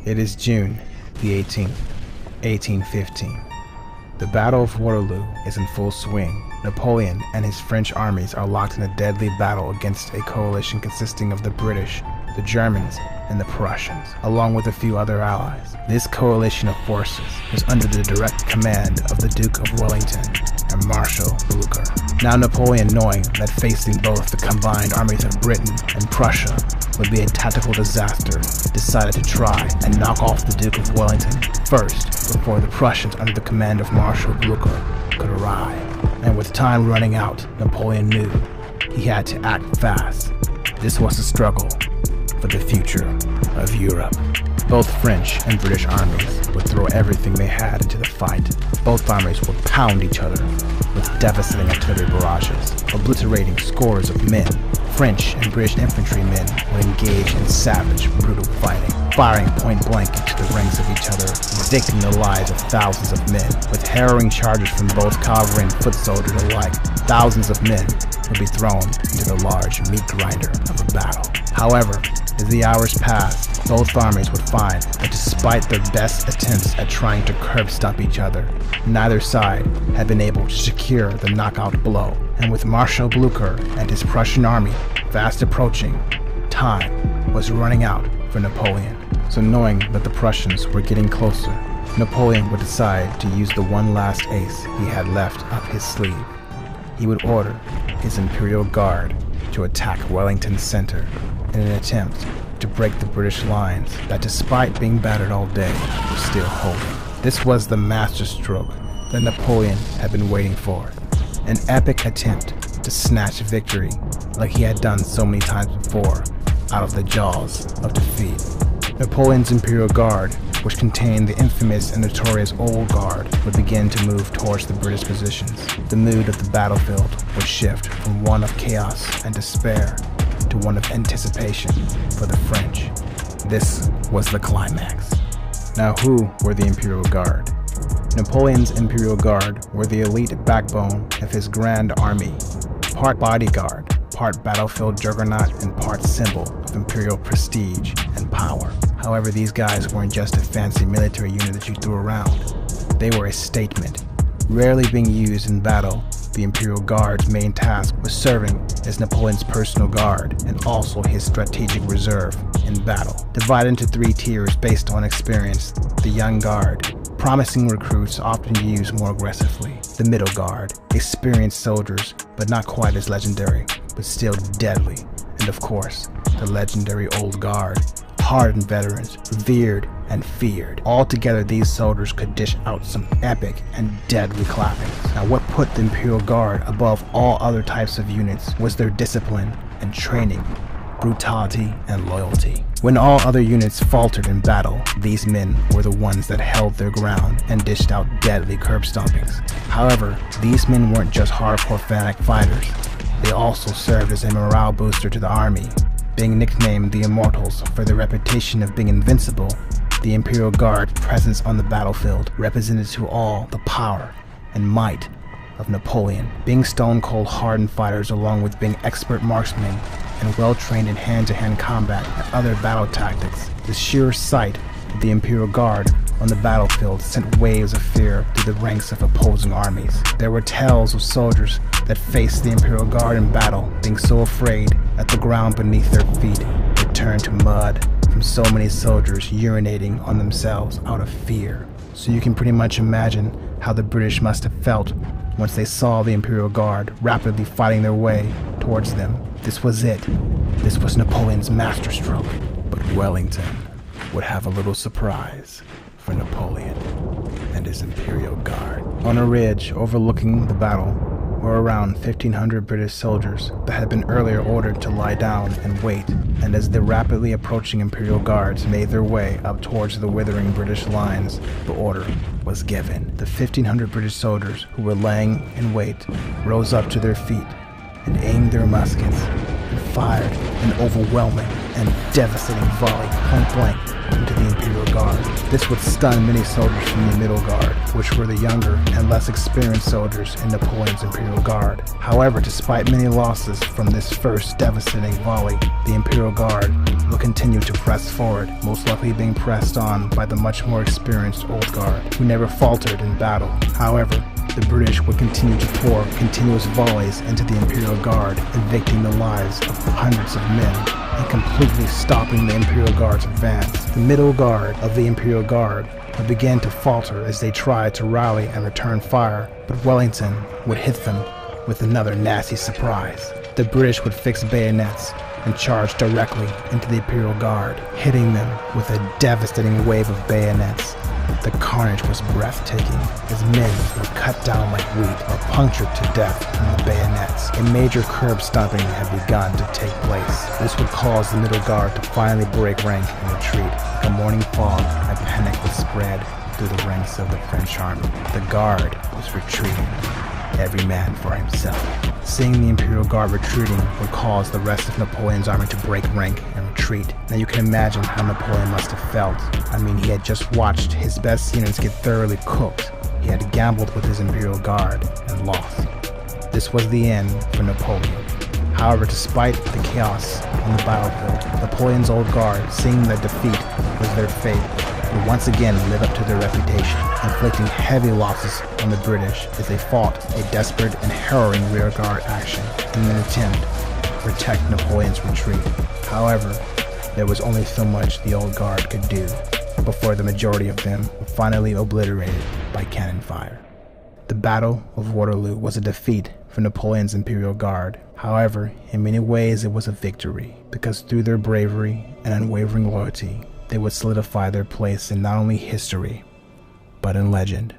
It is June the 18th, 1815. The Battle of Waterloo is in full swing. Napoleon and his French armies are locked in a deadly battle against a coalition consisting of the British, the Germans, and the Prussians, along with a few other allies. This coalition of forces was under the direct command of the Duke of Wellington and Marshal Blucher. Now Napoleon, knowing that facing both the combined armies of Britain and Prussia would be a tactical disaster, decided to try and knock off the Duke of Wellington first before the Prussians under the command of Marshal Blucher could arrive. And with time running out, Napoleon knew he had to act fast. This was a struggle for the future of Europe. Both French and British armies would throw everything they had into the fight. Both armies would pound each other with devastating artillery barrages, obliterating scores of men. French and British infantrymen would engage in savage, brutal fighting, firing point-blank into the ranks of each other, exacting the lives of thousands of men. With harrowing charges from both cavalry and foot soldiers alike, thousands of men would be thrown into the large meat grinder of a battle. However, as the hours passed, both armies would find that despite their best attempts at trying to curb stomp each other, neither side had been able to secure the knockout blow. And with Marshal Blucher and his Prussian army fast approaching, time was running out for Napoleon. So knowing that the Prussians were getting closer, Napoleon would decide to use the one last ace he had left up his sleeve. He would order his Imperial Guard to attack Wellington's center in an attempt to break the British lines that, despite being battered all day, were still holding. This was the masterstroke that Napoleon had been waiting for, an epic attempt to snatch victory like he had done so many times before out of the jaws of defeat. Napoleon's Imperial Guard, which contained the infamous and notorious Old Guard, would begin to move towards the British positions. The mood of the battlefield would shift from one of chaos and despair to one of anticipation for the French. This was the climax. Now, who were the Imperial Guard? Napoleon's Imperial Guard were the elite backbone of his grand army, part bodyguard, part battlefield juggernaut, and part symbol of imperial prestige and power. However, these guys weren't just a fancy military unit that you threw around. They were a statement. Rarely being used in battle, the Imperial Guard's main task was serving as Napoleon's personal guard and also his strategic reserve in battle. Divided into three tiers based on experience: the young guard, promising recruits often used more aggressively; the middle guard, experienced soldiers but not quite as legendary, but still deadly; and of course, the legendary old guard, hardened veterans, revered and feared. Altogether, these soldiers could dish out some epic and deadly clappings. Now, what put the Imperial Guard above all other types of units was their discipline and training, brutality and loyalty. When all other units faltered in battle, these men were the ones that held their ground and dished out deadly curb stompings. However, these men weren't just hardcore fanatic fighters. They also served as a morale booster to the army. Being nicknamed the Immortals for their reputation of being invincible, the Imperial Guard's presence on the battlefield represented to all the power and might of Napoleon. Being stone-cold hardened fighters, along with being expert marksmen and well-trained in hand-to-hand combat and other battle tactics, the sheer sight of the Imperial Guard on the battlefield sent waves of fear through the ranks of opposing armies. There were tales of soldiers that faced the Imperial Guard in battle, being so afraid that the ground beneath their feet would turn to mud from so many soldiers urinating on themselves out of fear. So you can pretty much imagine how the British must have felt once they saw the Imperial Guard rapidly fighting their way towards them. This was it. This was Napoleon's masterstroke. But Wellington would have a little surprise for Napoleon and his Imperial Guard. On a ridge overlooking the battle were around 1,500 British soldiers that had been earlier ordered to lie down and wait, and as the rapidly approaching Imperial Guards made their way up towards the withering British lines, the order was given. The 1,500 British soldiers who were laying in wait rose up to their feet and aimed their muskets and fired an overwhelming and devastating volley point blank into the Imperial Guard. This would stun many soldiers from the Middle Guard, which were the younger and less experienced soldiers in Napoleon's Imperial Guard. However, despite many losses from this first devastating volley, the Imperial Guard will continue to press forward, most likely being pressed on by the much more experienced Old Guard, who never faltered in battle. However, the British would continue to pour continuous volleys into the Imperial Guard, evicting the lives of hundreds of men and completely stopping the Imperial Guard's advance. The middle guard of the Imperial Guard would begin to falter as they tried to rally and return fire, but Wellington would hit them with another nasty surprise. The British would fix bayonets and charge directly into the Imperial Guard, hitting them with a devastating wave of bayonets. The carnage was breathtaking as men were cut down like wheat or punctured to death from the bayonets. A major curb stomping had begun to take place. This would cause the middle guard to finally break rank and retreat. Like a morning fog, a panic would spread through the ranks of the French army. The guard was retreating, every man for himself. Seeing the Imperial Guard retreating would cause the rest of Napoleon's army to break rank and retreat. Now you can imagine how Napoleon must have felt. I mean, he had just watched his best units get thoroughly cooked. He had gambled with his Imperial Guard and lost. This was the end for Napoleon. However, despite the chaos on the battlefield, Napoleon's Old Guard, seeing that defeat was their fate, would once again live up to their reputation, inflicting heavy losses on the British as they fought a desperate and harrowing rearguard action in an attempt to protect Napoleon's retreat. However, there was only so much the Old Guard could do before the majority of them were finally obliterated by cannon fire. The Battle of Waterloo was a defeat for Napoleon's Imperial Guard. However, in many ways it was a victory, because through their bravery and unwavering loyalty, they would solidify their place in not only history, but in legend.